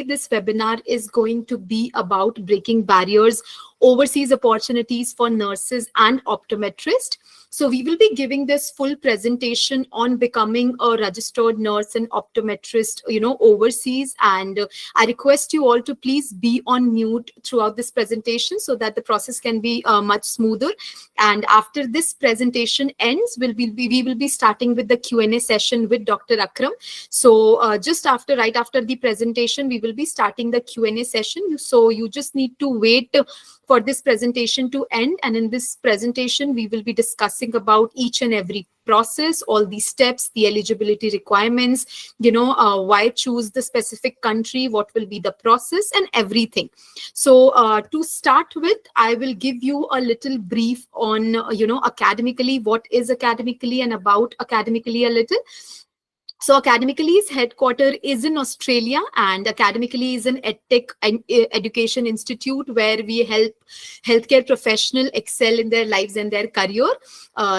this webinar is going to be about breaking barriers, overseas opportunities for nurses and optometrists. So we will be giving this full presentation on becoming a registered nurse and optometrist, overseas. And I request you all to please be on mute throughout this presentation so that the process can be much smoother. And after this presentation ends, we will be starting with the Q&A session with Dr. Akram. So right after the presentation, we will be starting the Q&A session. So you just need to wait for this presentation to end. And in this presentation, we will be discussing about each and every process, all the steps, the eligibility requirements, why choose the specific country, what will be the process and everything. So to start with, I will give you a little brief on, academically, what is academically and about academically a little. So Academically's headquarter is in Australia, and Academically is an edtech education institute where we help healthcare professionals excel in their lives and their career.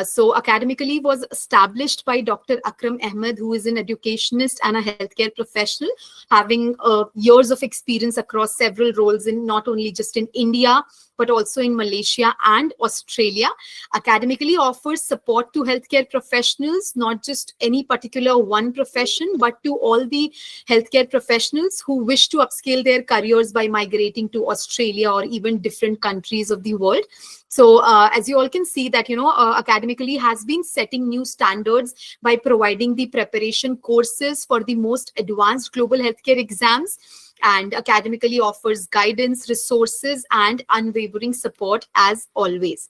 So Academically was established by Dr. Akram Ahmed, who is an educationist and a healthcare professional, having years of experience across several roles in not only just in India, but also in Malaysia and Australia. Academically offers support to healthcare professionals, not just any particular one profession, but to all the healthcare professionals who wish to upscale their careers by migrating to Australia or even different countries of the world. So as you all can see that, Academically has been setting new standards by providing the preparation courses for the most advanced global healthcare exams. And Academically offers guidance, resources, and unwavering support as always.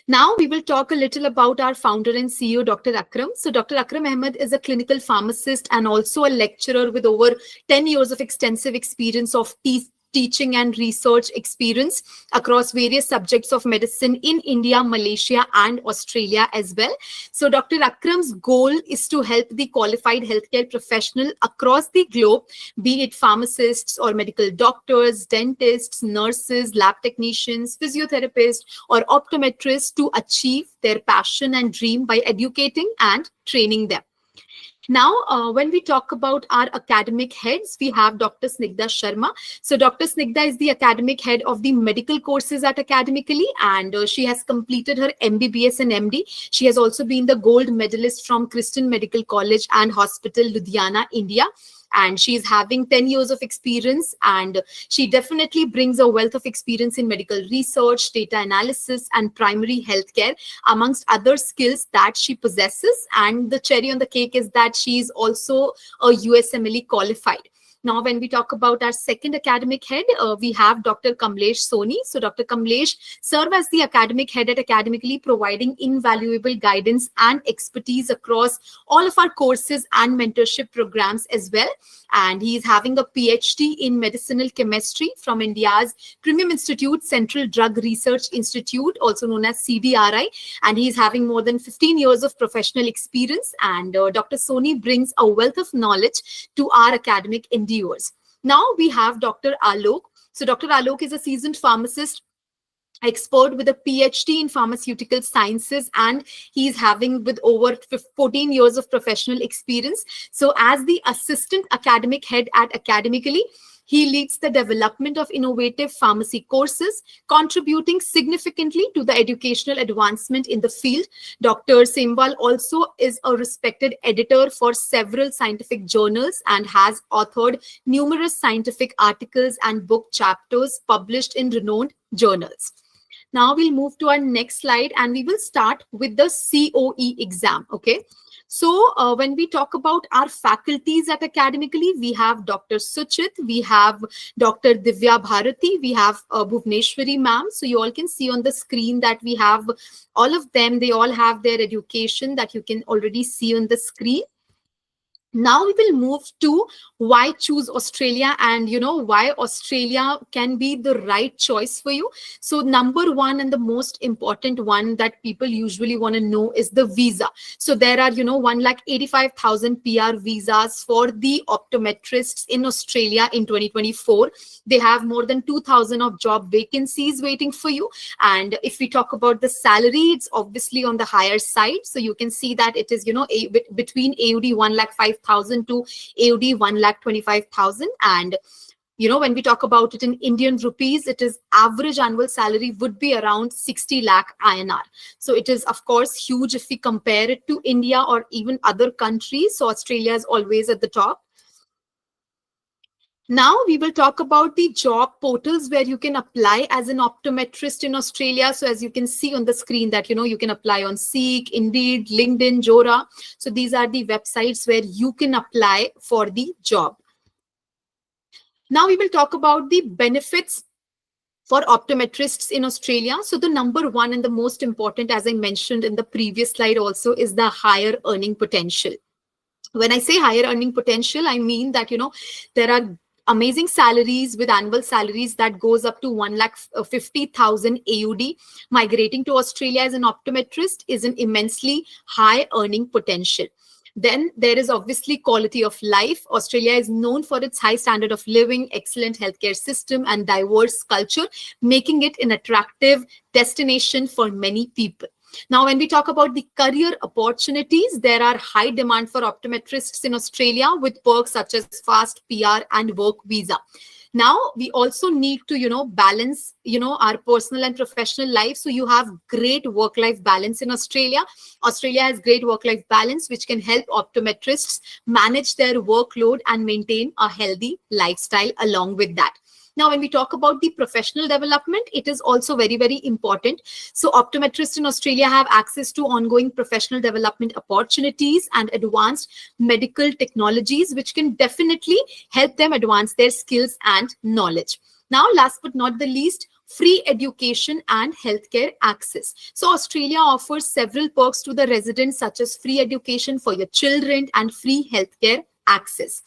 Now we will talk a little about our founder and CEO, Dr. Akram. So Dr. Akram Ahmed is a clinical pharmacist and also a lecturer with over 10 years of extensive experience of teaching and research experience across various subjects of medicine in India, Malaysia, and Australia as well. So Dr. Akram's goal is to help the qualified healthcare professional across the globe, be it pharmacists or medical doctors, dentists, nurses, lab technicians, physiotherapists, or optometrists to achieve their passion and dream by educating and training them. Now, when we talk about our academic heads, we have Dr. Snigdha Sharma. So Dr. Snigdha is the academic head of the medical courses at Academically, and she has completed her MBBS and MD. She has also been the gold medalist from Christian Medical College and Hospital, Ludhiana, India. And she's having 10 years of experience, and she definitely brings a wealth of experience in medical research, data analysis, and primary healthcare, amongst other skills that she possesses. And the cherry on the cake is that she's also a USMLE qualified. Now, when we talk about our second academic head, we have Dr. Kamlesh Soni. So Dr. Kamlesh serves as the academic head at Academically, providing invaluable guidance and expertise across all of our courses and mentorship programs as well. And he is having a PhD in medicinal chemistry from India's Premium Institute, Central Drug Research Institute, also known as CDRI. And he is having more than 15 years of professional experience. And Dr. Soni brings a wealth of knowledge to our academic endeavors. Now we have Dr. Alok. So Dr. Alok is a seasoned pharmacist, expert with a PhD in pharmaceutical sciences, and he's having with over 14 years of professional experience. So as the assistant academic head at Academically, he leads the development of innovative pharmacy courses, contributing significantly to the educational advancement in the field. Dr. Sembal also is a respected editor for several scientific journals and has authored numerous scientific articles and book chapters published in renowned journals. Now we'll move to our next slide, and we will start with the COE exam. Okay. So when we talk about our faculties at Academically, we have Dr. Suchit, we have Dr. Divya Bharati, we have Bhuvneshwari ma'am. So you all can see on the screen that we have all of them. They all have their education that you can already see on the screen. Now we will move to why choose Australia, and why Australia can be the right choice for you. So number one and the most important one that people usually want to know is the visa. So there are 1,85,000 PR visas for the optometrists in Australia in 2024. They have more than 2,000 of job vacancies waiting for you. And if we talk about the salary, it's obviously on the higher side. So you can see that it is between AUD 1,05,000 25,000 to AUD 1,25,000. And when we talk about it in Indian rupees, it is average annual salary would be around 60 lakh INR. So it is, of course, huge if we compare it to India or even other countries. So Australia is always at the top. Now we will talk about the job portals where you can apply as an optometrist in Australia. So as you can see on the screen that, you can apply on Seek, Indeed, LinkedIn, Jora. So these are the websites where you can apply for the job. Now we will talk about the benefits for optometrists in Australia. So the number one and the most important, as I mentioned in the previous slide also, is the higher earning potential. When I say higher earning potential, I mean that, there are amazing salaries with annual salaries that goes up to 1,50,000 AUD. Migrating to Australia as an optometrist is an immensely high earning potential. Then there is obviously quality of life. Australia is known for its high standard of living, excellent healthcare system, and diverse culture, making it an attractive destination for many people. Now, when we talk about the career opportunities, there are high demand for optometrists in Australia with perks such as fast PR and work visa. Now, we also need to, balance, our personal and professional life. So you have great work-life balance in Australia. Australia has great work-life balance, which can help optometrists manage their workload and maintain a healthy lifestyle along with that. Now, when we talk about the professional development, it is also very, very important. So optometrists in Australia have access to ongoing professional development opportunities and advanced medical technologies, which can definitely help them advance their skills and knowledge. Now, last but not the least, free education and healthcare access. So Australia offers several perks to the residents, such as free education for your children and free healthcare access.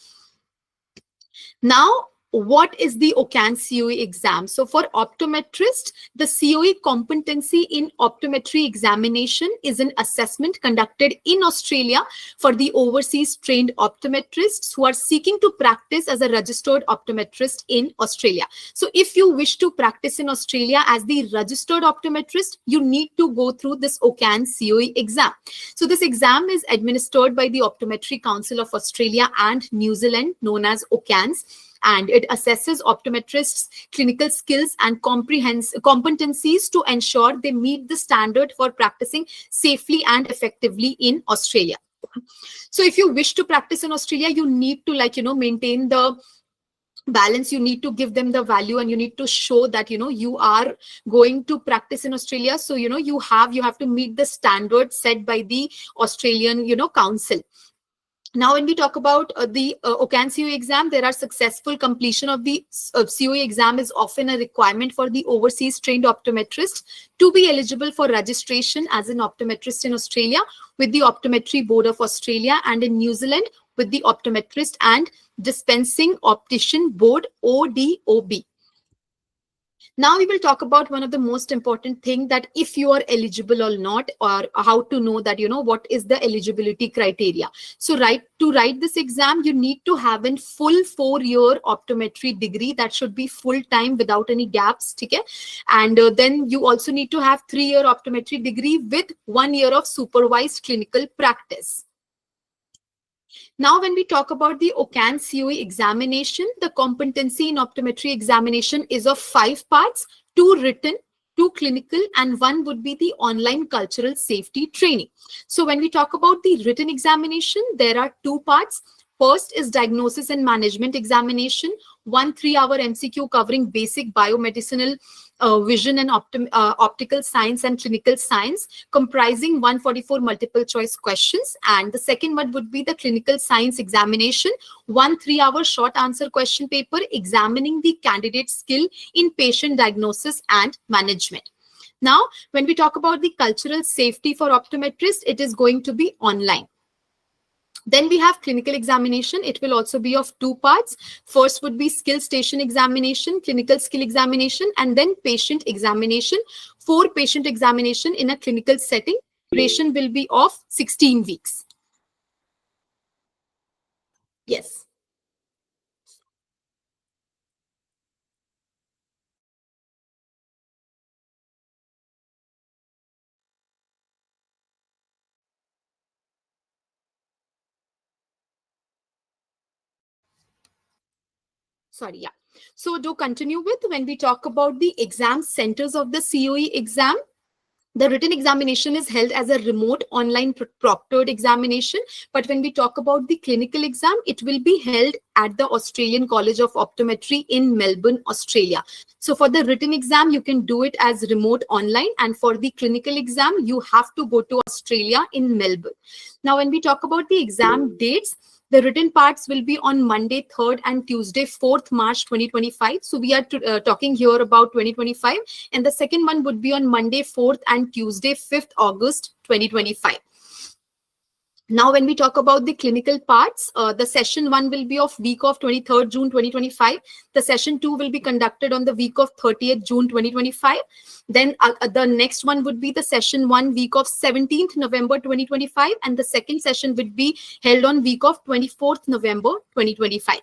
Now, what is the OCANZ COE exam? So for optometrists, the COE competency in optometry examination is an assessment conducted in Australia for the overseas trained optometrists who are seeking to practice as a registered optometrist in Australia. So if you wish to practice in Australia as the registered optometrist, you need to go through this OCANZ COE exam. So this exam is administered by the Optometry Council of Australia and New Zealand, known as OCANZ, and it assesses optometrists' clinical skills and competencies to ensure they meet the standard for practicing safely and effectively in Australia. So if you wish to practice in Australia, you need to maintain the balance. You need to give them the value, and you need to show that you are going to practice in Australia. So you have to meet the standard set by the Australian council. Now, when we talk about the OCANZ COE exam, there are successful completion of the COE exam is often a requirement for the overseas trained optometrist to be eligible for registration as an optometrist in Australia with the Optometry Board of Australia, and in New Zealand with the Optometrist and Dispensing Optician Board, ODOB. Now we will talk about one of the most important thing, that if you are eligible or not, or how to know that, what is the eligibility criteria. So to write this exam, you need to have a full 4-year optometry degree that should be full time without any gaps. Okay? And then you also need to have 3-year optometry degree with 1 year of supervised clinical practice. Now, when we talk about the OCANZ COE examination, the competency in optometry examination is of 5 parts: 2 written, 2 clinical, and 1 would be the online cultural safety training. So when we talk about the written examination, there are 2 parts. First is diagnosis and management examination, 1 3-hour MCQ covering basic biomedicinal vision and optical science and clinical science, comprising 144 multiple choice questions. And the second one would be the clinical science examination, 1 3-hour short answer question paper examining the candidate's skill in patient diagnosis and management. Now, when we talk about the cultural safety for optometrists, it is going to be online. Then we have clinical examination. It will also be of 2 parts. First would be skill station examination, clinical skill examination, and then patient examination. 4 patient examination in a clinical setting. Duration will be of 16 weeks. Yes. Sorry, yeah. So to continue with, when we talk about the exam centers of the COE exam, the written examination is held as a remote online proctored examination. But when we talk about the clinical exam, it will be held at the Australian College of Optometry in Melbourne, Australia. So for the written exam, you can do it as remote online. And for the clinical exam, you have to go to Australia in Melbourne. Now, when we talk about the exam dates, the written parts will be on Monday 3rd and Tuesday 4th March 2025. So we are talking here about 2025. And the second one would be on Monday 4th and Tuesday 5th August 2025. Now, when we talk about the clinical parts, the session 1 will be of week of 23rd June 2025. The session 2 will be conducted on the week of 30th June 2025. Then the next one would be the session 1 week of 17th November 2025. And the second session would be held on week of 24th November 2025.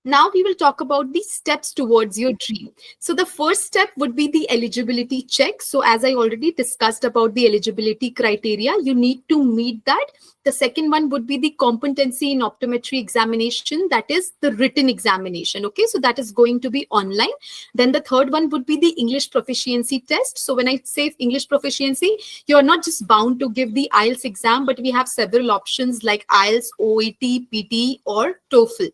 Now we will talk about the steps towards your dream. So the first step would be the eligibility check. So as I already discussed about the eligibility criteria, you need to meet that. The second one would be the competency in optometry examination, that is the written examination. Okay, so that is going to be online. Then the third one would be the English proficiency test. So when I say English proficiency, you are not just bound to give the IELTS exam, but we have several options like IELTS, OET, PT, or TOEFL.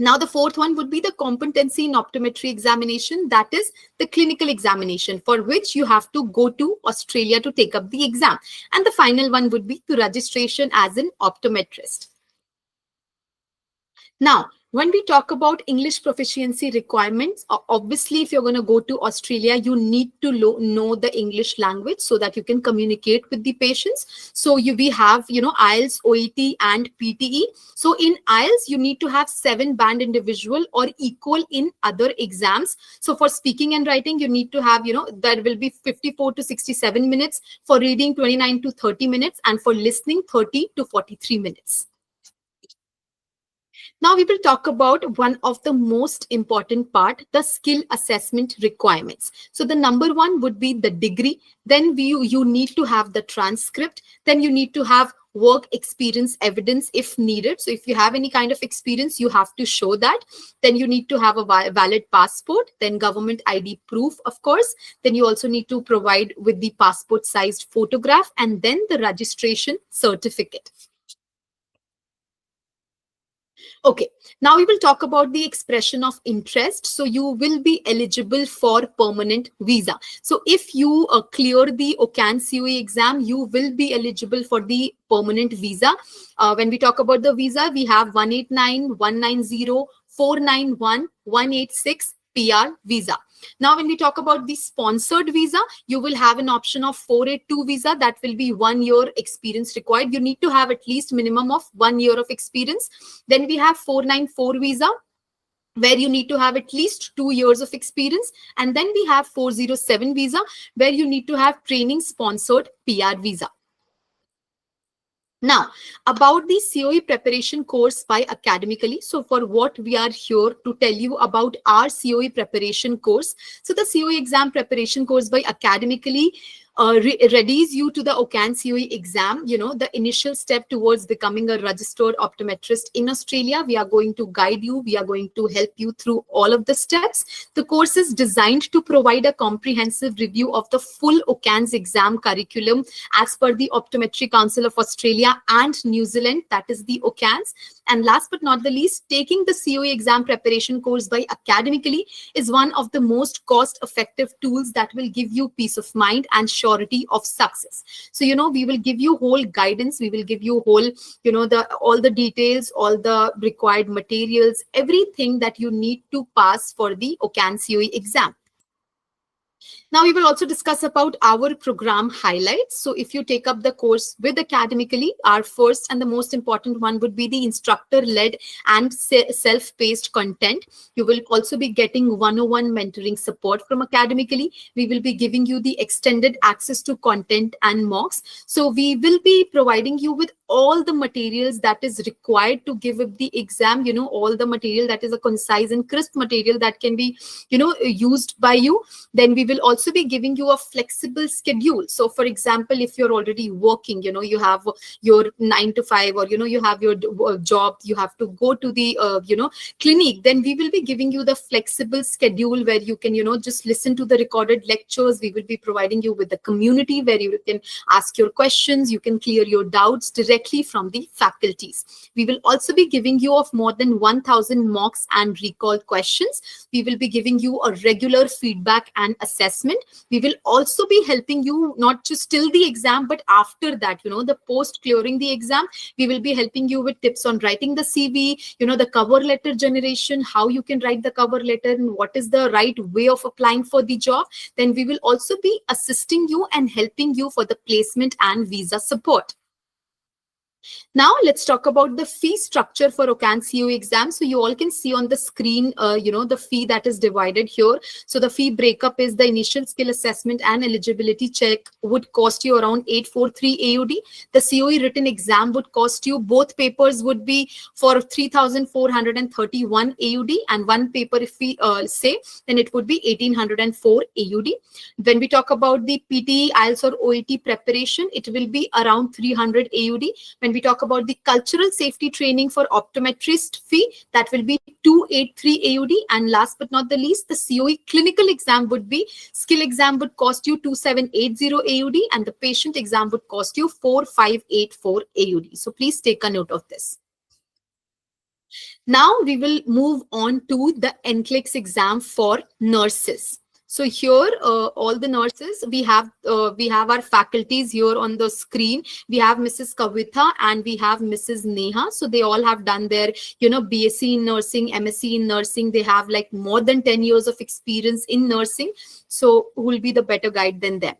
Now, the fourth one would be the competency in optometry examination, that is the clinical examination, for which you have to go to Australia to take up the exam. And the final one would be the registration as an optometrist. Now, when we talk about English proficiency requirements, obviously, if you're going to go to Australia, you need to know the English language so that you can communicate with the patients. So we have, IELTS, OET, and PTE. So in IELTS, you need to have 7 band individual or equal in other exams. So for speaking and writing, you need to have, there will be 54 to 67 minutes, for reading 29 to 30 minutes, and for listening 30 to 43 minutes. Now we will talk about one of the most important part, the skill assessment requirements. So the number one would be the degree. Then you need to have the transcript. Then you need to have work experience evidence if needed. So if you have any kind of experience, you have to show that. Then you need to have a valid passport, then government ID proof, of course. Then you also need to provide with the passport sized photograph, and then the registration certificate. Okay, now we will talk about the expression of interest. So you will be eligible for permanent visa. So if you clear the OCANZ COE exam, you will be eligible for the permanent visa. When we talk about the visa, we have 189, 190, 491, 186 PR visa. Now, when we talk about the sponsored visa, you will have an option of 482 visa. That will be 1 year experience required. You need to have at least minimum of 1 year of experience. Then we have 494 visa, where you need to have at least 2 years of experience. And then we have 407 visa, where you need to have training sponsored PR visa. Now, about the COE preparation course by Academically. So for what we are here to tell you about our COE preparation course. So the COE exam preparation course by Academically readies you to the OCANZ COE exam, the initial step towards becoming a registered optometrist in Australia. We are going to guide you. We are going to help you through all of the steps. The course is designed to provide a comprehensive review of the full OCANZ exam curriculum as per the Optometry Council of Australia and New Zealand, that is the OCANZ. And last but not the least, taking the COE exam preparation course by Academically is one of the most cost-effective tools that will give you peace of mind and surety of success. So, we will give you whole guidance. We will give you whole, all the details, all the required materials, everything that you need to pass for the OCANZ COE exam. Now, we will also discuss about our program highlights. So if you take up the course with Academically, our first and the most important one would be the instructor-led and self-paced content. You will also be getting one-on-one mentoring support from Academically. We will be giving you the extended access to content and mocks. So we will be providing you with all the materials that is required to give up the exam, all the material that is a concise and crisp material that can be, used by you. Then we will also also be giving you a flexible schedule. So for example, if you're already working, you have your 9 to 5, or you have your job, you have to go to the clinic, then we will be giving you the flexible schedule where you can just listen to the recorded lectures. We will be providing you with the community where you can ask your questions, you can clear your doubts directly from the faculties. We will also be giving you of more than 1000 mocks and recall questions. We will be giving you a regular feedback and assessment. We will also be helping you not just till the exam, but after that, the post clearing the exam, we will be helping you with tips on writing the CV, the cover letter generation, how you can write the cover letter and what is the right way of applying for the job. Then we will also be assisting you and helping you for the placement and visa support. Now let's talk about the fee structure for OCANZ COE exam. So you all can see on the screen, the fee that is divided here. So the fee breakup is the initial skill assessment and eligibility check would cost you around 843 AUD. The COE written exam would cost you, both papers would be for 3431 AUD, and one paper, if we say, then it would be 1804 AUD. When we talk about the PTE, IELTS or OET preparation, it will be around 300 AUD. When we talk about the cultural safety training for optometrist fee, that will be 283 AUD. And last but not the least, the COE clinical exam would be, skill exam would cost you 2780 AUD, and the patient exam would cost you 4584 AUD. So please take a note of this. Now we will move on to the NCLEX exam for nurses. So here, all the nurses, we have our faculties here on the screen. We have Mrs. Kavitha and we have Mrs. Neha. So they all have done their, BSc in nursing, MSc in nursing. They have like more than 10 years of experience in nursing. So who will be the better guide than them?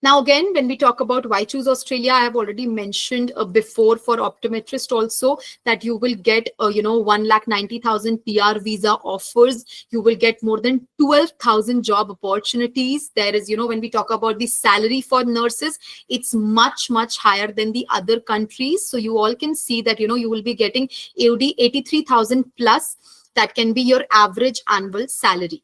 Now, again, when we talk about why choose Australia, I have already mentioned before for optometrist also that you will get, 1,90,000 PR visa offers. You will get more than 12,000 job opportunities. There is, when we talk about the salary for nurses, it's much, much higher than the other countries. So you all can see that, you will be getting AUD 83,000 plus. That can be your average annual salary.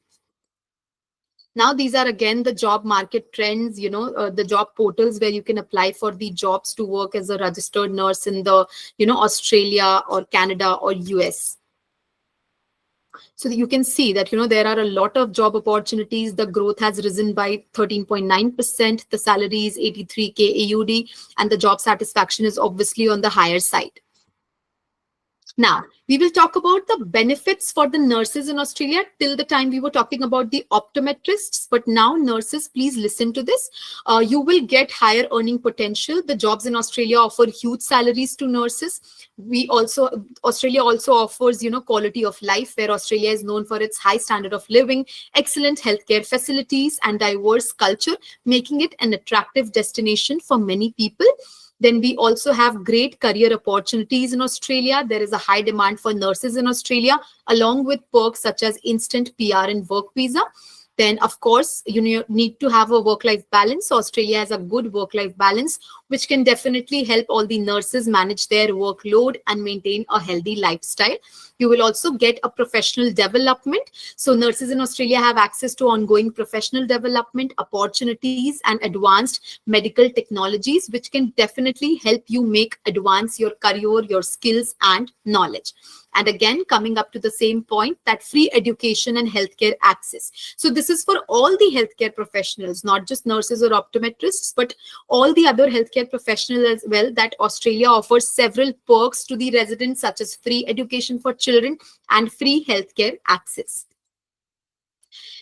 Now, these are again the job market trends, the job portals where you can apply for the jobs to work as a registered nurse in the, Australia or Canada or US. So you can see that, there are a lot of job opportunities. The growth has risen by 13.9%. The salary is 83K AUD, and the job satisfaction is obviously on the higher side. Now, we will talk about the benefits for the nurses in Australia. Till the time we were talking about the optometrists, but now nurses, please listen to this. You will get higher earning potential. The jobs in Australia offer huge salaries to nurses. Australia also offers, quality of life, where Australia is known for its high standard of living, excellent healthcare facilities, and diverse culture, making it an attractive destination for many people. Then we also have great career opportunities in Australia. There is a high demand for nurses in Australia, along with perks such as instant PR and work visa. Then, of course, you need to have a work-life balance. So Australia has a good work-life balance, which can definitely help all the nurses manage their workload and maintain a healthy lifestyle. You will also get a professional development. So nurses in Australia have access to ongoing professional development opportunities and advanced medical technologies, which can definitely help you advance your career, your skills and knowledge. And again, coming up to the same point, that free education and healthcare access. So this is for all the healthcare professionals, not just nurses or optometrists, but all the other healthcare professionals as well, that Australia offers several perks to the residents, such as free education for children and free healthcare access.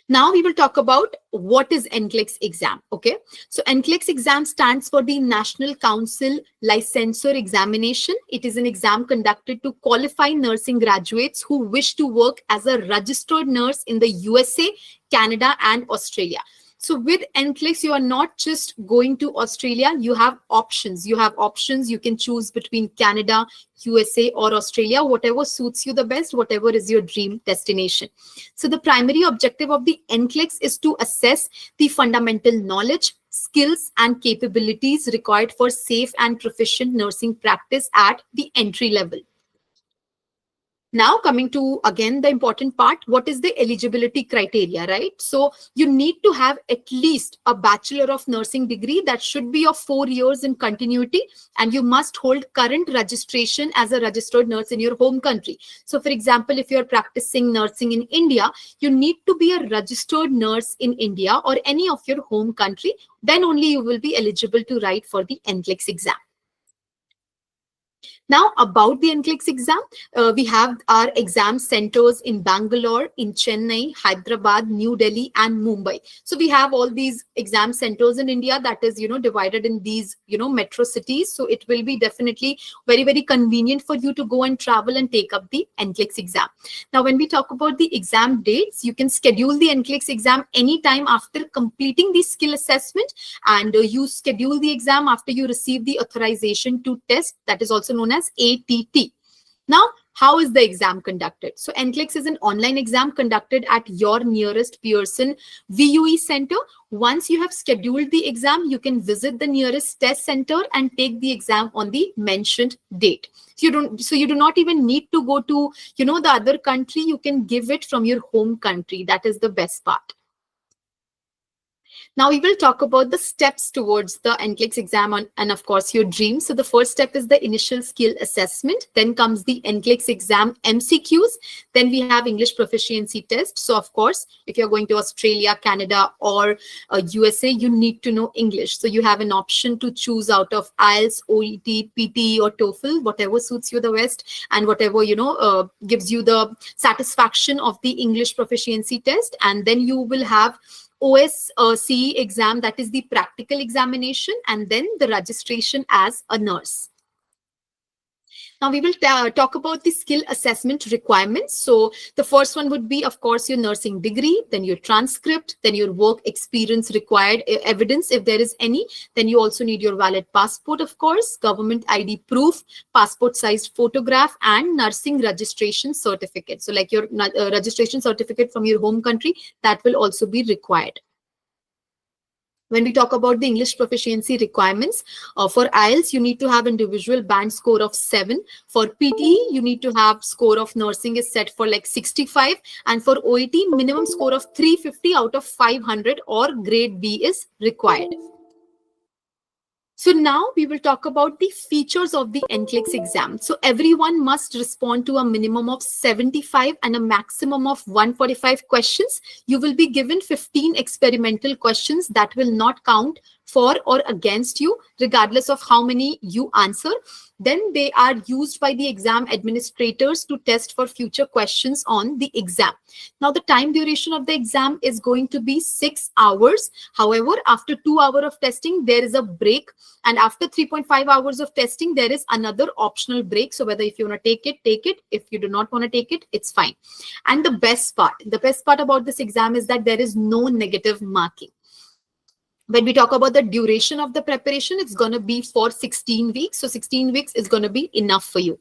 Now we will talk about what is NCLEX exam. Okay, so NCLEX exam stands for the National Council Licensure Examination. It is an exam conducted to qualify nursing graduates who wish to work as a registered nurse in the USA, Canada, and Australia. So with NCLEX, you are not just going to Australia, you have options. You can choose between Canada, USA, or Australia, whatever suits you the best, whatever is your dream destination. So the primary objective of the NCLEX is to assess the fundamental knowledge, skills, and capabilities required for safe and proficient nursing practice at the entry level. Now coming to again the important part, what is the eligibility criteria, right? So you need to have at least a Bachelor of Nursing degree that should be of 4 years in continuity, and you must hold current registration as a registered nurse in your home country. So for example, if you're practicing nursing in India, you need to be a registered nurse in India or any of your home country. Then only you will be eligible to write for the NCLEX exam. Now, about the NCLEX exam, we have our exam centers in Bangalore, in Chennai, Hyderabad, New Delhi, and Mumbai. So we have all these exam centers in India that is, divided in these, metro cities. So it will be definitely very, very convenient for you to go and travel and take up the NCLEX exam. Now, when we talk about the exam dates, you can schedule the NCLEX exam anytime after completing the skill assessment, and you schedule the exam after you receive the authorization to test, that is also known as ATT. Now, how is the exam conducted? So NCLEX is an online exam conducted at your nearest Pearson VUE center. Once you have scheduled the exam, you can visit the nearest test center and take the exam on the mentioned date. So you do not even need to go to, the other country. You can give it from your home country. That is the best part. Now we will talk about the steps towards the NCLEX exam and of course your dreams. So the first step is the initial skill assessment. Then comes the NCLEX exam MCQs. Then we have English proficiency test. So of course, if you're going to Australia, Canada, or USA, you need to know English. So you have an option to choose out of IELTS, OET, PT, or TOEFL, whatever suits you the best and whatever, gives you the satisfaction of the English proficiency test. And then you will have OSCE exam, that is the practical examination, and then the registration as a nurse. Now we will talk about the skill assessment requirements. So the first one would be, of course, your nursing degree, then your transcript, then your work experience required evidence, if there is any. Then you also need your valid passport, of course, government ID proof, passport sized photograph, and nursing registration certificate. So like your registration certificate from your home country, that will also be required. When we talk about the English proficiency requirements, for IELTS, you need to have individual band score of 7. For PT, you need to have score of nursing is set for like 65. And for OET, minimum score of 350 out of 500 or grade B is required. So now we will talk about the features of the NCLEX exam. So everyone must respond to a minimum of 75 and a maximum of 145 questions. You will be given 15 experimental questions that will not count for or against you, regardless of how many you answer. Then they are used by the exam administrators to test for future questions on the exam. Now, the time duration of the exam is going to be 6 hours. However, after 2 hours of testing, there is a break. And after 3.5 hours of testing, there is another optional break. So whether if you want to take it, take it. If you do not want to take it, it's fine. And the best part about this exam is that there is no negative marking. When we talk about the duration of the preparation, it's going to be for 16 weeks. So 16 weeks is going to be enough for you.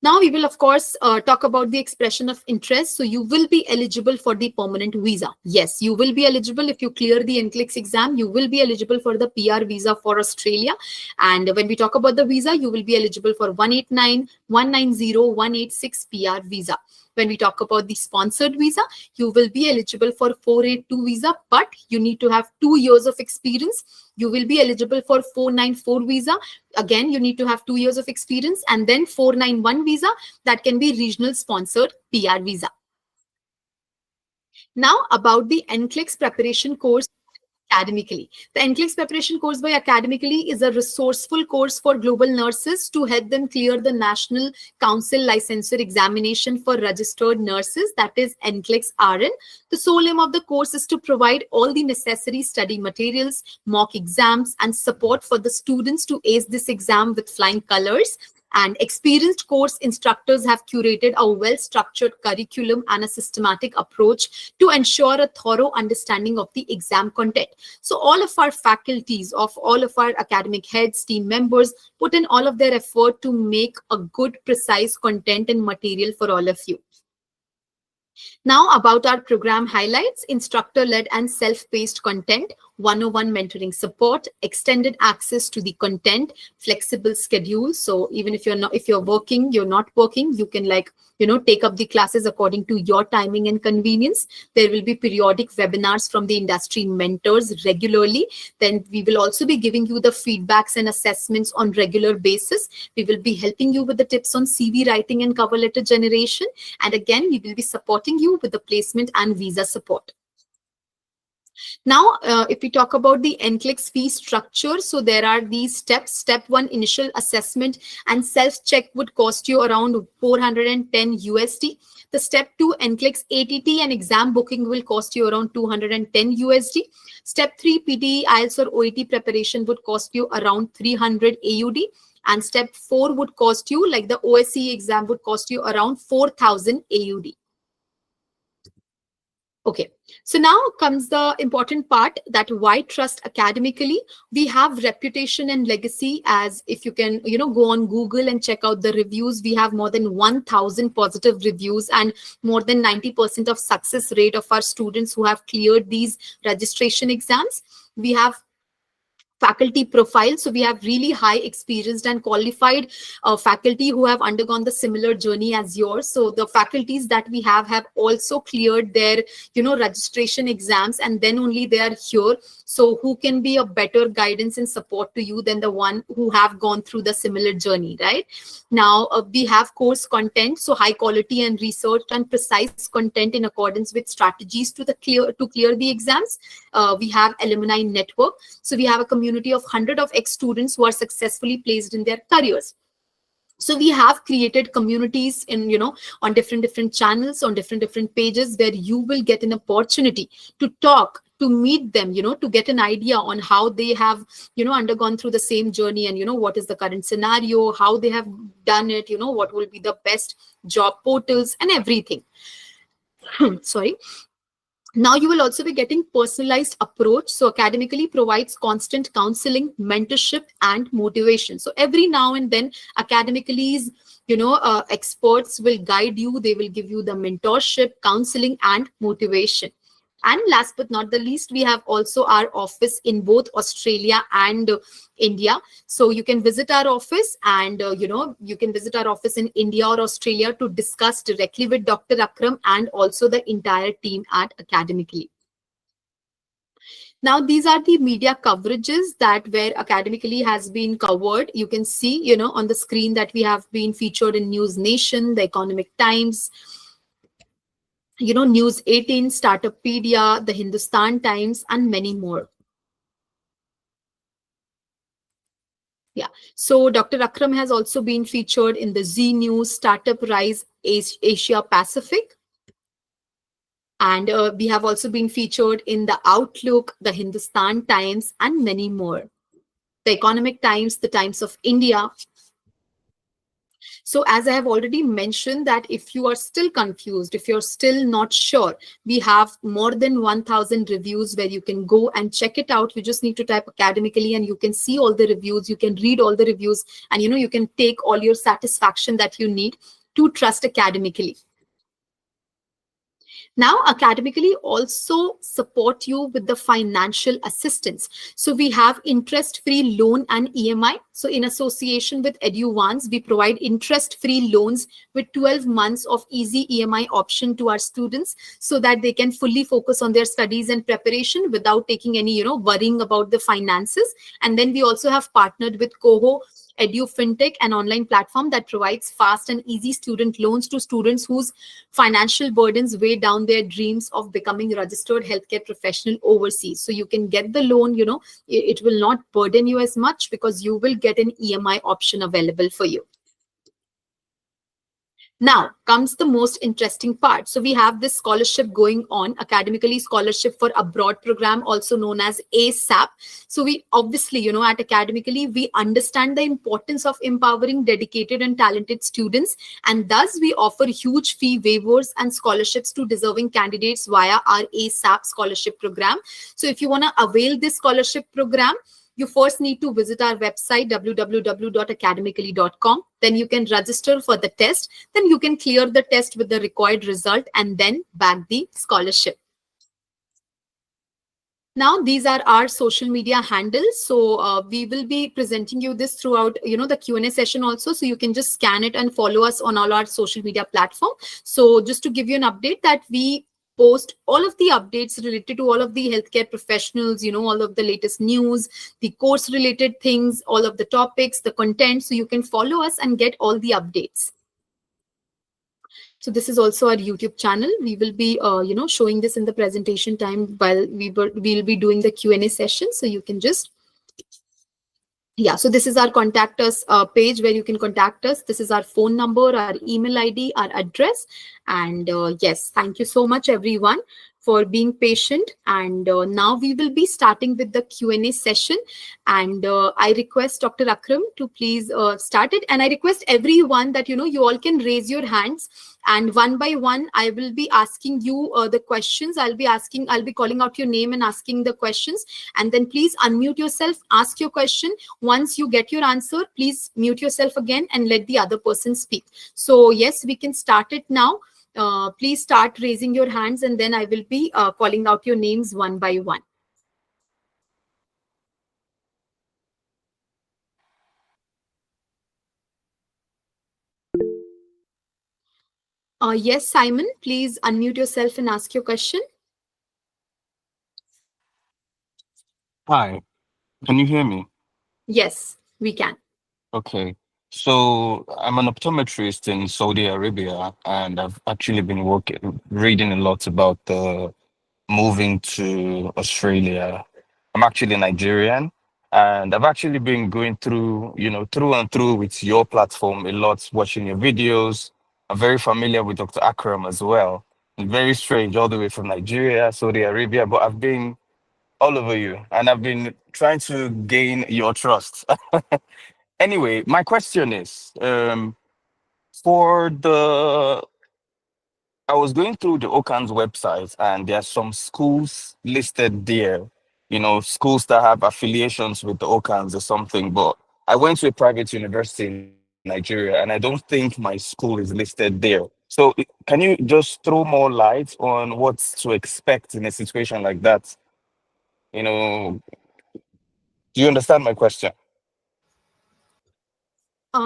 Now we will, of course, talk about the expression of interest. So you will be eligible for the permanent visa. Yes, you will be eligible if you clear the NCLEX exam. You will be eligible for the PR visa for Australia. And when we talk about the visa, you will be eligible for 189, 190, 186 PR visa. When we talk about the sponsored visa, you will be eligible for 482 visa, but you need to have 2 years of experience. You will be eligible for 494 visa. Again, you need to have 2 years of experience, and then 491 visa, that can be regional sponsored PR visa. Now about the NCLEX preparation course. Academically. The NCLEX preparation course by Academically is a resourceful course for global nurses to help them clear the National Council licensure examination for registered nurses, that is NCLEX RN. The sole aim of the course is to provide all the necessary study materials, mock exams, and support for the students to ace this exam with flying colors. And experienced course instructors have curated a well-structured curriculum and a systematic approach to ensure a thorough understanding of the exam content. So all of our faculties, of all of our academic heads, team members, put in all of their effort to make a good, precise content and material for all of you. Now about our program highlights: instructor-led and self-paced content, 101 mentoring support, extended access to the content, flexible schedule. So even if you're working, you're not working, you can take up the classes according to your timing and convenience. There will be periodic webinars from the industry mentors regularly. Then we will also be giving you the feedbacks and assessments on regular basis. We will be helping you with the tips on CV writing and cover letter generation. And again, we will be supporting you with the placement and visa support. Now, if we talk about the NCLEX fee structure, so there are these steps. Step 1, initial assessment and self-check would cost you around 410 USD. The step 2, NCLEX ATT and exam booking will cost you around 210 USD. Step 3, PTE, IELTS or OET preparation would cost you around 300 AUD. And step 4 would cost you, like the OSCE exam would cost you around 4,000 AUD. Okay, so now comes the important part, that why trust Academically. We have reputation and legacy. As if you can, go on Google and check out the reviews. We have more than 1,000 positive reviews and more than 90% of success rate of our students who have cleared these registration exams. We have faculty profile. So we have really high experienced and qualified faculty who have undergone the similar journey as yours. So the faculties that we have also cleared their, registration exams, and then only they are here. So who can be a better guidance and support to you than the one who have gone through the similar journey, right? Now we have course content, so high quality and research and precise content in accordance with strategies to clear the exams. We have alumni network. So we have a community of 100 of ex-students who are successfully placed in their careers. So we have created communities in, on different channels, on different pages, where you will get an opportunity to talk, to meet them, to get an idea on how they have, undergone through the same journey, and, what is the current scenario, how they have done it, what will be the best job portals and everything. Sorry. Now you will also be getting personalized approach. So Academically provides constant counseling, mentorship, and motivation. So every now and then, Academically's experts will guide you. They will give you the mentorship, counseling, and motivation. And last but not the least, we have also our office in both Australia and India. So you can visit our office, and you can visit our office in India or Australia to discuss directly with Dr. Akram and also the entire team at Academically. Now, these are the media coverages that where Academically has been covered. You can see, on the screen that we have been featured in News Nation, the Economic Times, News 18, Startuppedia, the Hindustan Times, and many more. Yeah. So Dr. Akram has also been featured in the Z News, Startup Rise, Asia Pacific. And we have also been featured in the Outlook, the Hindustan Times, and many more. The Economic Times, the Times of India. So as I have already mentioned, that if you are still confused, if you're still not sure, we have more than 1,000 reviews where you can go and check it out. You just need to type Academically and you can see all the reviews. You can read all the reviews, and you can take all your satisfaction that you need to trust Academically. Now, Academically also support you with the financial assistance. So we have interest-free loan and EMI. So in association with EduOnes, we provide interest-free loans with 12 months of easy EMI option to our students, so that they can fully focus on their studies and preparation without taking any, worrying about the finances. And then we also have partnered with COE Edu FinTech, an online platform that provides fast and easy student loans to students whose financial burdens weigh down their dreams of becoming a registered healthcare professional overseas. So you can get the loan, it will not burden you as much because you will get an EMI option available for you. Now comes the most interesting part. So we have this scholarship going on, Academically Scholarship for Abroad program, also known as ASAP. So we obviously, at Academically, we understand the importance of empowering dedicated and talented students. And thus we offer huge fee waivers and scholarships to deserving candidates via our ASAP scholarship program. So if you want to avail this scholarship program, you first need to visit our website, www.academically.com. Then you can register for the test. Then you can clear the test with the required result and then bag the scholarship. Now, these are our social media handles. So we will be presenting you this throughout, the Q&A session also. So you can just scan it and follow us on all our social media platform. So just to give you an update that we post all of the updates related to all of the healthcare professionals, all of the latest news, the course related things, all of the topics, the content. So you can follow us and get all the updates. So this is also our YouTube channel. We will be, showing this in the presentation time while we'll be doing the Q&A session. So you can just, yeah, so this is our contact us page where you can contact us. This is our phone number, our email ID, our address. And yes, thank you so much, everyone, for being patient. And now we will be starting with the Q&A session. And I request Dr. Akram to please start it. And I request everyone that, you all can raise your hands. And one by one, I will be asking you the questions. I'll be calling out your name and asking the questions. And then please unmute yourself, ask your question. Once you get your answer, please mute yourself again and let the other person speak. So yes, we can start it now. Please start raising your hands, and then I will be calling out your names one by one. Yes, Simon, please unmute yourself and ask your question. Hi, can you hear me? Yes, we can. Okay. So I'm an optometrist in Saudi Arabia, and I've actually been reading a lot about the moving to Australia. I'm actually Nigerian, and I've actually been going through, through and through with your platform a lot, watching your videos. I'm very familiar with Dr. Akram as well. Very strange, all the way from Nigeria, Saudi Arabia, but I've been all over you, and I've been trying to gain your trust. Anyway, my question is, for the I was going through the OCANZ website, and there are some schools listed there, schools that have affiliations with the OCANZ or something. But I went to a private university in Nigeria, and I don't think my school is listed there. So can you just throw more light on what to expect in a situation like that? You know, do you understand my question?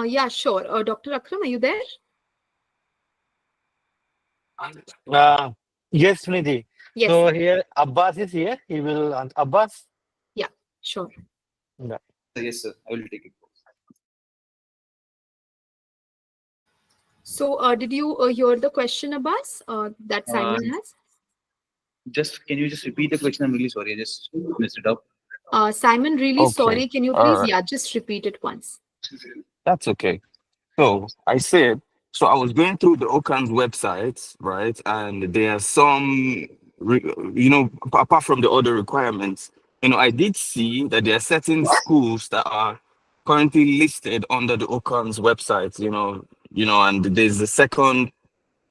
Yeah, sure. Dr. Akram, are you there? Uh, yes, Nidhi. Yes. So here Abbas is here. He will Abbas. Yeah, sure. Yeah. Yes, sir. I will take it. So did you hear the question, Abbas, that Uh, Simon has? can you just repeat the question? I'm really sorry. I just messed it up. Simon, really Okay, sorry. Can you all please, right, yeah, just repeat it once? that's okay. So I said, so I was going through the OCAN's website, right? And there are some, apart from the other requirements, I did see that there are certain schools that are currently listed under the OCAN's website, and there's a second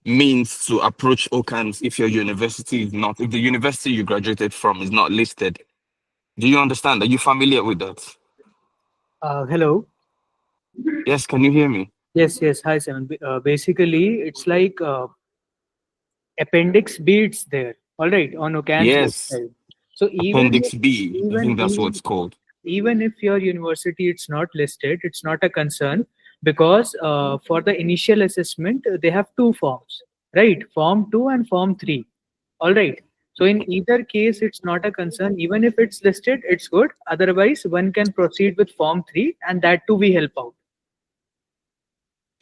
means to approach OCAN's if your university is not, if the university you graduated from is not listed. Do you understand? Are you familiar with that? Hello. Yes, can you hear me? Yes, yes. Hi, Simon. Basically, it's like Appendix B. It's there. All right, on OCAN's Yes, website. So Appendix B. I even think that's what even it's called. even if your university it's not listed, it's not a concern because for the initial assessment they have two forms, right? Form 2 and Form 3. All right. So in either case, it's not a concern. Even if it's listed, it's good. Otherwise, one can proceed with Form 3, and that too we help out.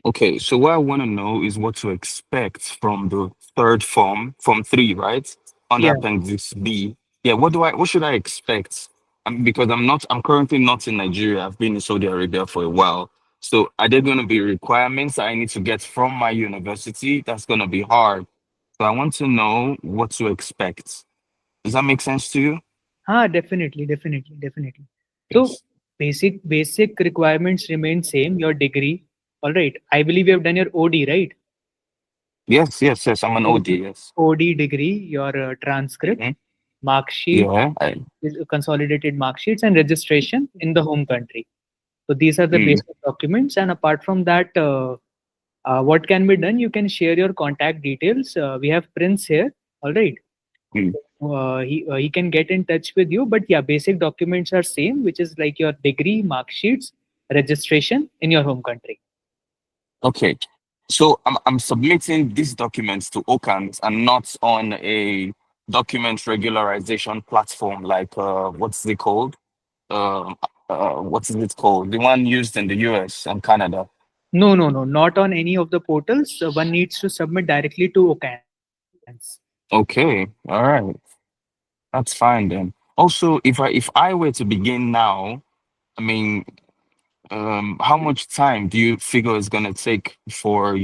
Okay, so what I want to know is what to expect from the third form 3, right? On the Yeah. Appendix B. Yeah, what should I expect? Because I'm currently not in Nigeria. I've been in Saudi Arabia for a while. So are there going to be requirements I need to get from my university? That's going to be hard. So I want to know what to expect. Does that make sense to you? Definitely, definitely, definitely. So Yes. basic requirements remain same. Your degree. All right. I believe you have done your OD, right? Yes, yes, yes. I'm an So OD, yes. OD degree, your transcript, Hmm. mark sheet, Yeah. consolidated mark sheets, and registration in the home country. So these are the Mm, basic documents. And apart from that, what can be done? You can share your contact details. We have Prince here. All right. mm. he can get in touch with you. But yeah, basic documents are same, which is like your degree, mark sheets, registration in your home country. Okay. So I'm submitting these documents to OCANZ and not on a document regularization platform like what's it called? Um what is it called? The one used in the US and Canada. No, no, no, not on any of the portals. One needs to submit directly to OCANS. Okay, all right. That's fine then. Also, if I were to begin now, I mean, how much time do you figure is gonna take before,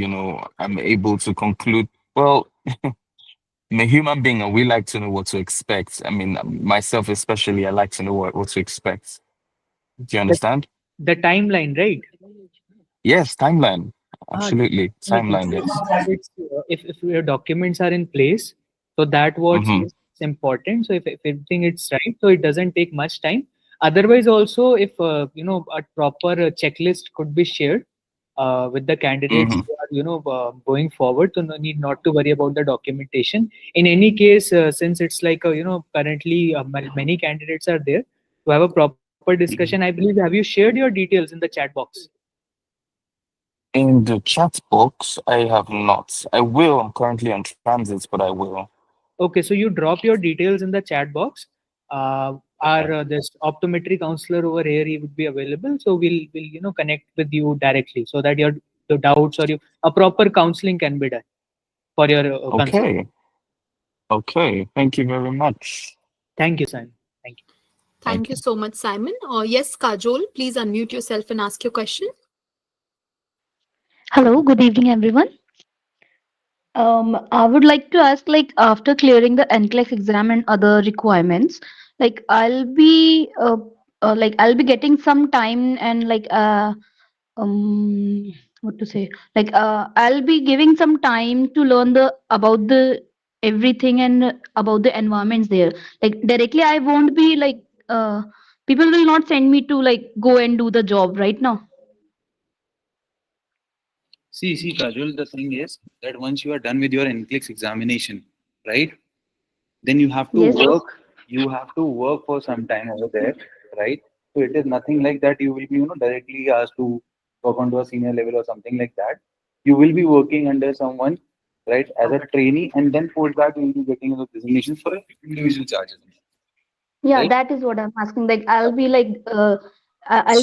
I'm able to conclude? Well, I'm a human being and we like to know what to expect. I mean, myself especially, I like to know what to expect. Do you The, understand? the timeline, right? Yes, timeline. Ah, Absolutely. definitely. Timeline, yes. If your documents are in place, so that what's Mm-hmm. important. So if everything is right, so it doesn't take much time. Otherwise, also if a proper checklist could be shared with the candidates Mm-hmm. who are going forward, so no need not to worry about the documentation. In any case, since it's like currently many candidates are there to have a proper discussion. I believe, have you shared your details in the chat box? In the chat box, I have not. I will. I'm currently on transit, but I will. Okay, so you drop your details in the chat box. Our Okay. this optometry counselor over here, he would be available. So we'll connect with you directly so that your doubts or a proper counseling can be done for your concern. Okay. Okay. Thank you very much. Thank you, Simon. Thank you. Thank Thank you you. so much, Simon. Yes, Kajol, please unmute yourself and ask your question. Hello, good evening, everyone. I would like to ask, like, after clearing the NCLEX exam and other requirements, like, I'll be getting some time and what to say, I'll be giving some time to learn the about the everything and about the environments there. Like, directly, I won't be people will not send me to like go and do the job right now. See, Kajol, the thing is that once you are done with your NCLEX examination, right? Then you have to Yes. work. You have to work for some time over there, right? So it is nothing like that. You will be, directly asked to work onto a senior level or something like that. You will be working under someone, right, as a trainee, and then post that you will be getting the designation for individual charges, Yeah, right? that is what I'm asking. Like, I'll be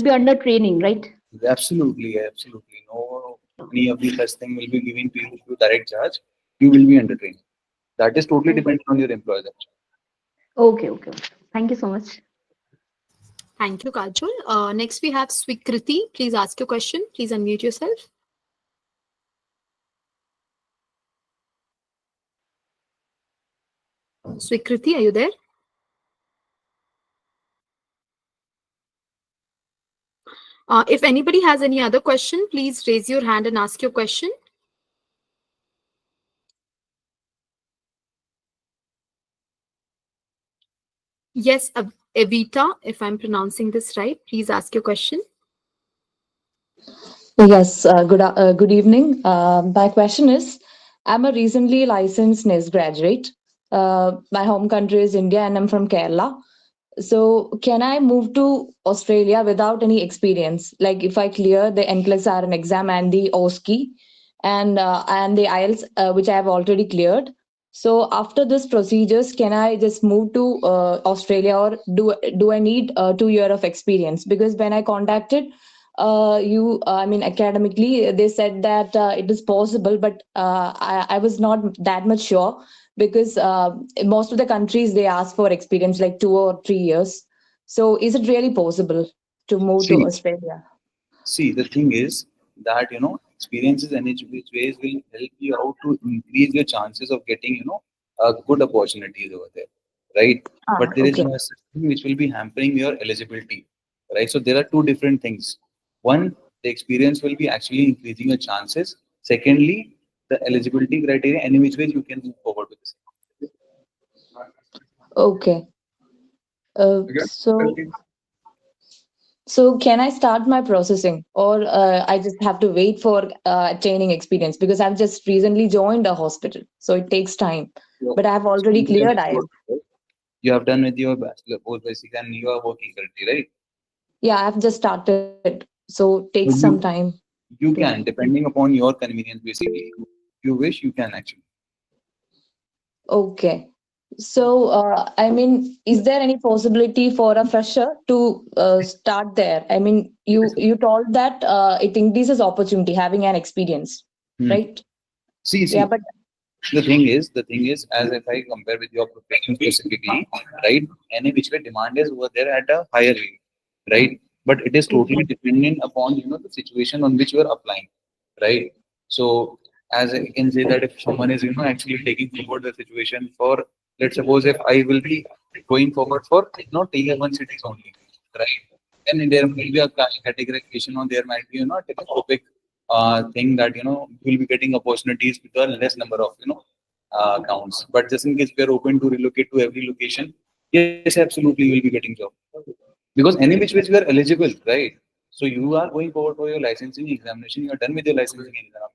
under training, right? Absolutely, absolutely. No, any of these such thing will be given to you through direct charge. You will be under training. That is totally Okay, dependent on your employer. okay. Thank you so much. Thank you, Kajol. Next, we have Swikriti. Please ask your question. Please unmute yourself. Swikriti, are you there? If anybody has any other question, please raise your hand and ask your question. Yes, Evita, if I'm pronouncing this right, please ask your question. Yes, good evening. My question is, I'm a recently licensed NES graduate. My home country is India and I'm from Kerala. So can I move to Australia without any experience? Like if I clear the NCLEX RN exam and the OSCE and the IELTS, which I have already cleared. So after this procedures, can I just move to Australia or do I need 2 year of experience? Because when I contacted I mean, academically, they said that it is possible, but I was not that much sure because most of the countries they ask for experience like 2 or 3 years. So is it really possible to move to See, Australia? See, the thing is that experiences and which ways will help you out to increase your chances of getting good opportunities over there, right? Ah, But there is okay. no such thing which will be hampering your eligibility, right? So there are two different things. One, the experience will be actually increasing your chances. Secondly, the eligibility criteria, any which ways you can move forward with this. Okay. So can I start my processing or I just have to wait for attaining experience because I've just recently joined a hospital. So it takes time. But I have already cleared IELTS. You have done with your bachelor post basic and you are working currently, right? Yeah, I've just started, so takes So some time you to. can, depending upon your convenience, basically. If you wish, you can actually. Okay. So, I mean, is there any possibility for a fresher to start there? I mean, you told that it increases opportunity having an experience, Hmm. right? See, Yeah, see. but The thing is, as if I compare with your profession specifically, right? Any which way demand is over there at a higher rate, right? But it is totally dependent upon the situation on which you are applying, right? So as I can say that if someone is actually taking forward the situation for, let's suppose if I will be going forward for tier one cities only, right? Then there will be a categorization or there might be a telescopic thing that you will be getting opportunities with a less number of counts. But just in case we are open to relocate to every location, yes, absolutely, you will be getting job because any which ways you are eligible, right? So you are going forward for your licensing examination. You are done with your licensing exam,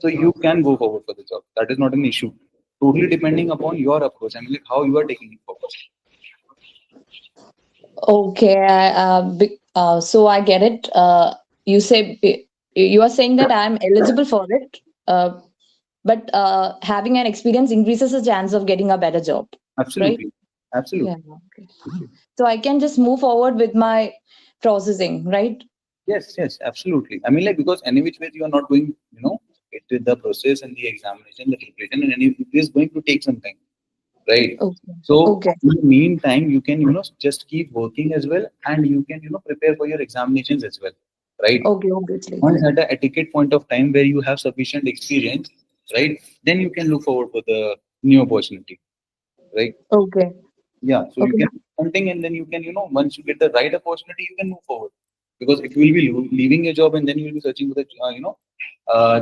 so you can go forward for the job. That is not an issue. Totally depending upon your approach. I mean, like how you are taking it forward. okay. So I get it. You say you are saying that I'm eligible for it, but having an experience increases the chance of getting a better job, right? Absolutely, Yeah. absolutely. Okay. So I can just move forward with my processing, right? Yes, yes, absolutely. I mean, like because any which ways you are not going, it with the process and the examination, the preparation, and any it is going to take some time, right? Okay. So Okay. in the meantime, you can just keep working as well, and you can prepare for your examinations as well, right? Okay. Obviously. Once at a etiquette point of time where you have sufficient experience, right? Then you can look forward for the new opportunity, right? Okay. Yeah, so you Okay. can do something and then you can once you get the right opportunity, you can move forward because it will be leaving your job and then you will be searching for the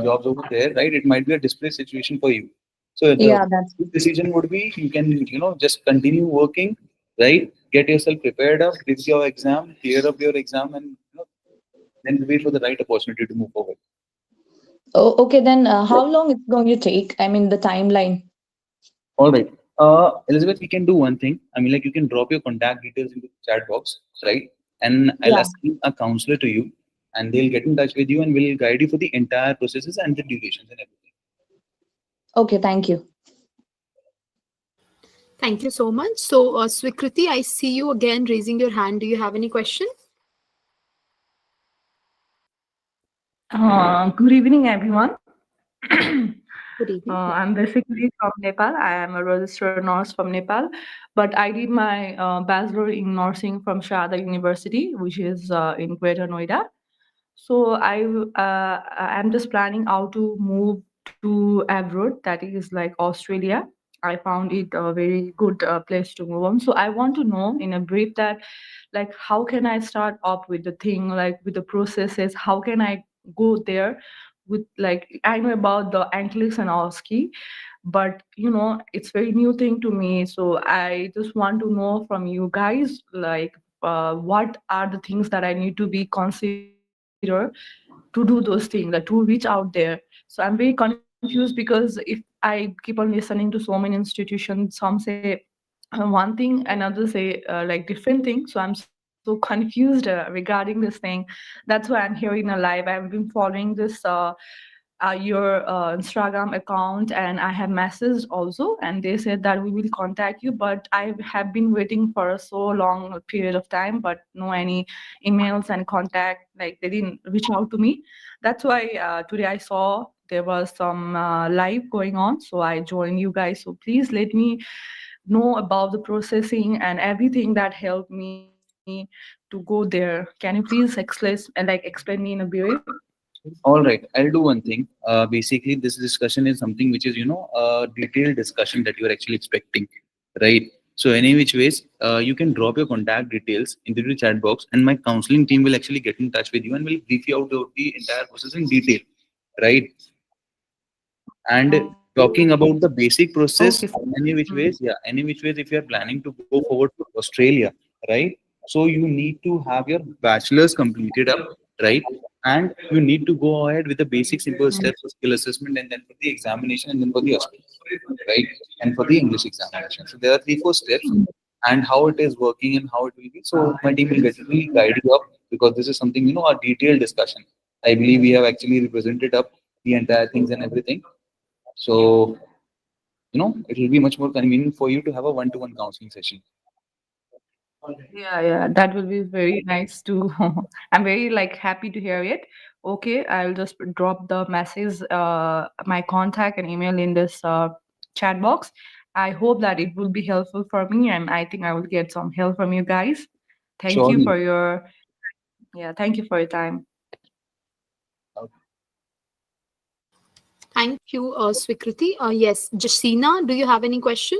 jobs over there, right? It might be a display situation for you. So the Yeah, that's good decision would be you can just continue working, right? Get yourself prepared up, give your exam, clear up your exam, and then wait for the right opportunity to move forward. okay. Then how long it's going to take? I mean, the timeline. All right. Elizabeth, we can do one thing. I mean, like you can drop your contact details into the chat box, right? And I'll Yeah. assign a counselor to you, and they'll get in touch with you and will guide you for the entire processes and the durations and everything. Okay. Thank you. Thank you so much. So, Swikriti, I see you again raising your hand. Do you have any question? Good evening, everyone. Good evening. I'm basically from Nepal. I am a registered nurse from Nepal, but I did my bachelor in nursing from Shahada University, which is in Greater Noida. So I'm just planning how to move to abroad, that is like Australia. I found it a very good place to move on. So I want to know in a brief that like how can I start up with the thing, like with the processes, how can I go there with like I know about the NCLEX and OSCE, but it's very new thing to me. So I just want to know from you guys like what are the things that I need to be consider to do those things, like to reach out there. So I'm very confused because if I keep on listening to so many institutions, some say one thing, another say like different thing. So I'm so confused regarding this thing. That's why I'm here in a live. I've been following this your Instagram account, and I have messaged also, and they said that we will contact you. But I have been waiting for a so long period of time, but no any emails and contact. Like they didn't reach out to me. That's why today I saw there was some live going on, so I joined you guys. So please let me know about the processing and everything that helped me to go there. Can you please explain me in a brief? All right, I'll do one thing. Basically, this discussion is something which is a detailed discussion that you are actually expecting, right? So any which ways, you can drop your contact details into the chat box, and my counseling team will actually get in touch with you and will brief you out of the entire process in detail, right? And talking Okay. about the basic process, Mm. any which ways, yeah, any which ways, if you are planning to go forward to Australia, right? So you need to have your bachelor's completed up, right? and you need to go ahead with the basic simple steps of skill assessment, and then for the examination, and then for the right, and for the English examination. So there are 3-4 steps, and how it is working and how it will be. So my team will basically guide you up, because this is something, a detailed discussion. I believe we have actually represented up the entire things and everything. So it will be much more convenient for you to have a one-to-one counseling session. Yeah, that will be very nice to. I'm very happy to hear it. Okay, I'll just drop the message, my contact and email in this chat box. I hope that it will be helpful for me, and I think I will get some help from you guys. Thank you Surely. for your thank you for your time. Thank you, Swikriti. Yes, Jasina, do you have any question?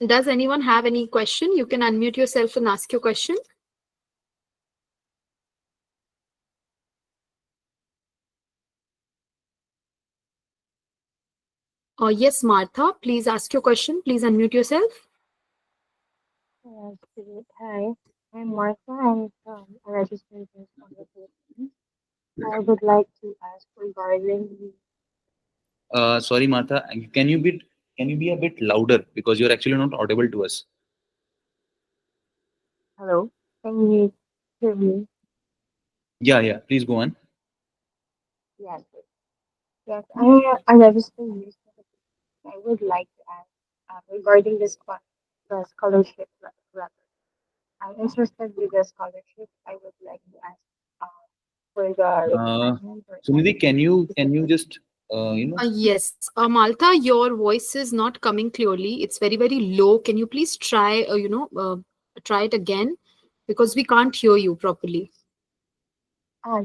Does anyone have any question? You can unmute yourself and ask your question. Yes, Martha, please ask your question. Please unmute yourself. Yes, great. Hi, I'm Martha. I'm a registered nurse from the Philippines. I would like to ask regarding Sorry, Martha. Can you be a bit louder, because you're actually not audible to us? hello, can you hear me? Yeah. Please go on. Yes, yes. I'm a registered nurse from the Philippines. I would like to ask regarding the scholarship letter. I'm interested with the scholarship. I would like to ask for the requirement or Sunidhi, can you specific. just Yes, Malta, your voice is not coming clearly. It's very, very low. Can you please try, try it again? Because we can't hear you properly.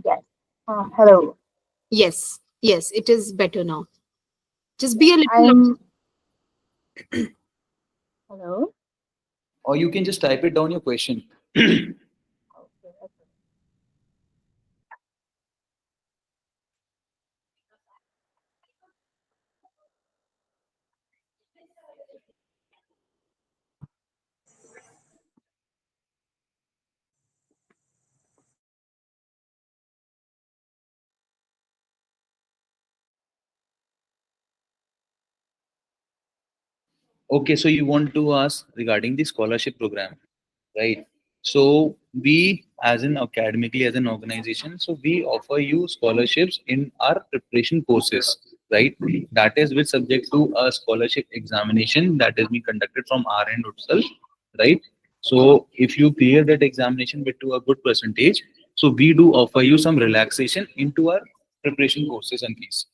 Yes. Hello. Yes, yes, it is better now. Just be a little I'm hello. or you can just type it down your question. Okay. Okay. Okay, so you want to ask regarding the scholarship program, right? So we, as an academically as an organization, so we offer you scholarships in our preparation courses, right? That is with subject to a scholarship examination that is being conducted from our end itself, right? So if you clear that examination with to a good percentage, so we do offer you some relaxation into our preparation courses and fees.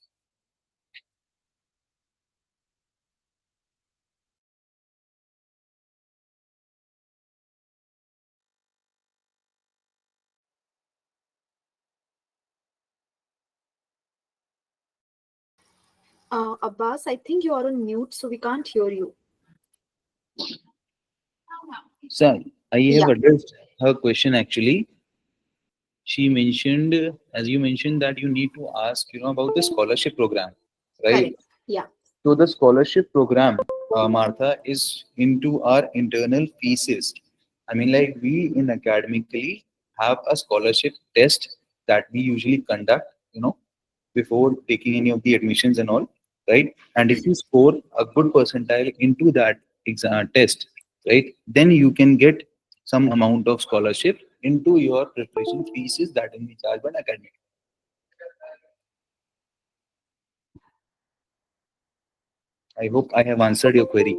Abbas, I think you are on mute, so we can't hear you. Sir, I have Yeah. addressed her question actually. She mentioned, as you mentioned, that you need to ask, about the scholarship program, right? Correct. Yeah. So the scholarship program, Martha, is into our internal thesis. I mean, like we in academically have a scholarship test that we usually conduct, before taking any of the admissions and all, right? And if you score a good percentile into that exam test, right, then you can get some amount of scholarship into your preparation thesis that will be charged by an academic. I hope I have answered your query.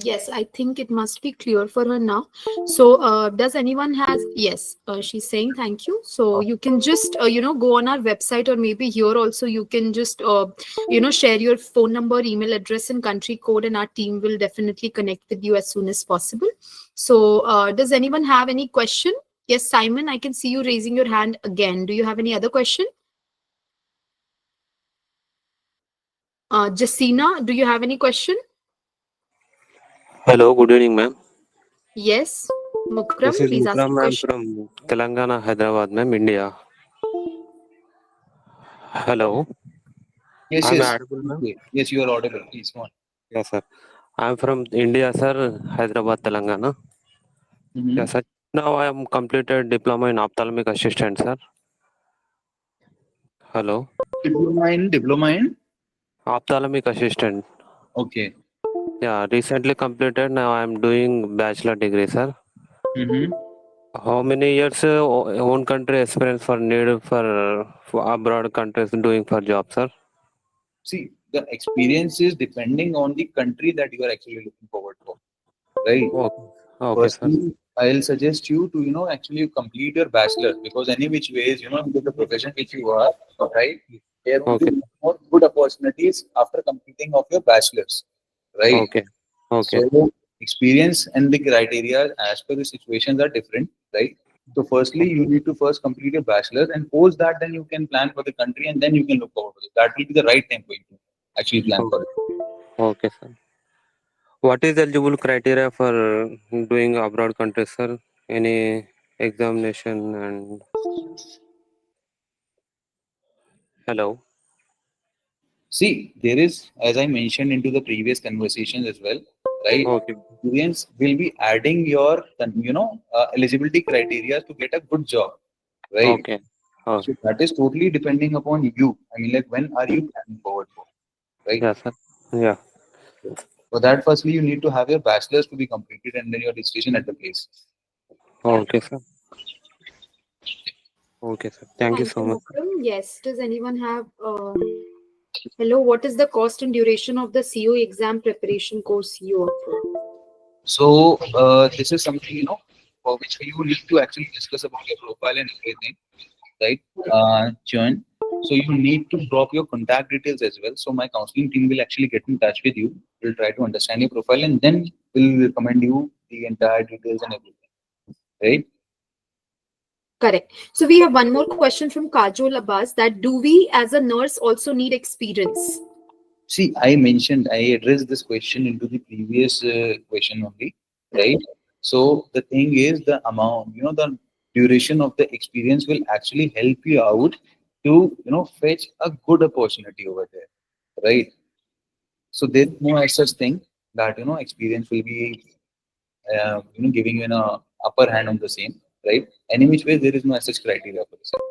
Yes, I think it must be clear for her now. So, does anyone has? Yes, she's saying thank you. So you can just, go on our website, or maybe here also you can just, share your phone number, email address, and country code, and our team will definitely connect with you as soon as possible. So, does anyone have any question? Yes, Simon, I can see you raising your hand again. Do you have any other question? Jasina, do you have any question? Hello, good evening, ma'am. Yes, Mukram, This is please ask Mukram, your ma'am, question. from Telangana, Hyderabad, ma'am, India. Hello, Yes, am I yes. audible, ma'am? Okay. Yes, you are audible. Please go on. Yes, sir. I'm from India, sir, Hyderabad, Telangana. Mhm. Yes, sir. Now I am completed diploma in ophthalmic assistant, sir. Hello. Diploma in? Ophthalmic assistant. Okay. Yeah, recently completed. Now I am doing bachelor degree, sir. Mm-hmm. How many years own country experience for need for abroad countries doing for job, sir? See, the experience is depending on the country that you are actually looking forward for, right? Okay. Okay, sir. Firstly, I'll suggest you to, actually complete your bachelor's because any which ways, with the profession which you are, right, there will Okay. be more good opportunities after completing of your bachelor's, right? Okay. Okay. So experience and the criteria as per the situations are different, right? So firstly, you need to first complete your bachelor's and post that, then you can plan for the country and then you can look forward to it. That will be the right time for you to actually plan for it. Okay, sir. What is eligible criteria for doing abroad countries, sir? Any examination and hello? See, there is, as I mentioned into the previous conversations as well, right? Okay. Experience will be adding your, eligibility criteria to get a good job, right? Okay. Oh, So that is totally depending upon you. I mean, like, when are you planning forward for, right? yeah, sir. Yeah. For that, firstly, you need to have your bachelor's to be completed and then your registration at the place. Okay, sir. Okay, sir. Thank you Thank so you, much. Mukram. Yes. Does anyone have? Hello. What is the cost and duration of the COE exam preparation course you offer? So this is something, for which you need to actually discuss about your profile and everything, right? Join. So you need to drop your contact details as well. So my counseling team will actually get in touch with you. We'll try to understand your profile and then we'll recommend you the entire details and everything, right? Correct. So we have one more question from Kajol Abbas that do we as a nurse also need experience? See, I addressed this question into the previous question only, right? So the thing is the amount, the duration of the experience will actually help you out to, fetch a good opportunity over there, right? So there's no as such thing that, experience will be, giving you an upper hand on the same, right? Any which way, there is no as such criteria for the same.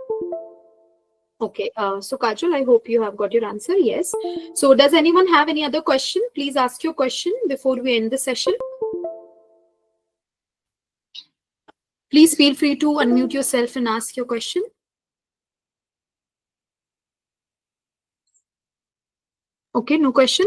Okay. So Kajol, I hope you have got your answer. Yes. So does anyone have any other question? Please ask your question before we end the session. Please feel free to unmute yourself and ask your question. Okay, no question.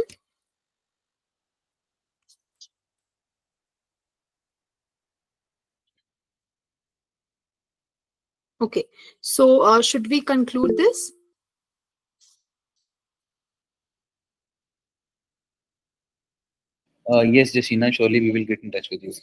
Okay, so should we conclude this? Yes, Jashina, surely we will get in touch with you.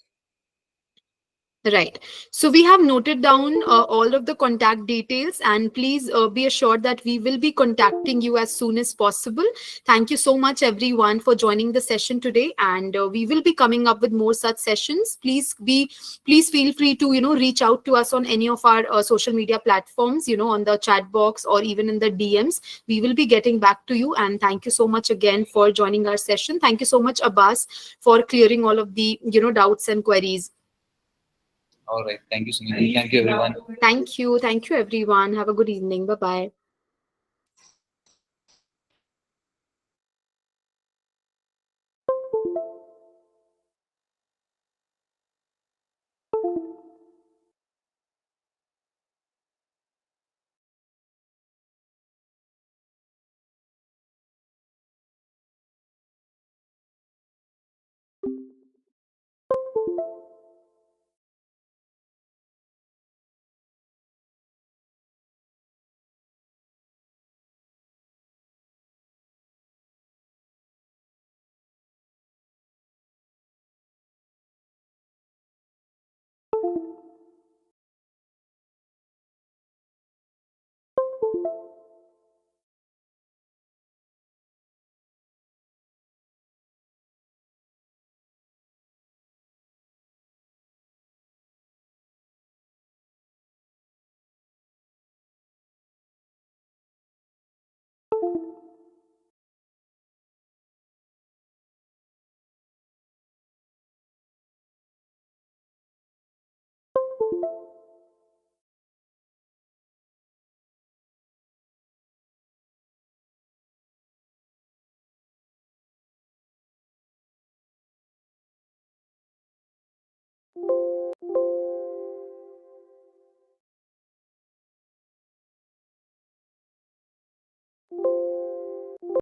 Right. So we have noted down all of the contact details, and please be assured that we will be contacting you as soon as possible. Thank you so much, everyone, for joining the session today, and we will be coming up with more such sessions. Please feel free to reach out to us on any of our social media platforms, on the chat box or even in the DMs. We will be getting back to you, and thank you so much again for joining our session. Thank you so much, Abbas, for clearing all of the doubts and queries. All right. Thank you, Sunil. Thank you, everyone. Thank you. Thank you, everyone. Have a good evening. Bye-bye.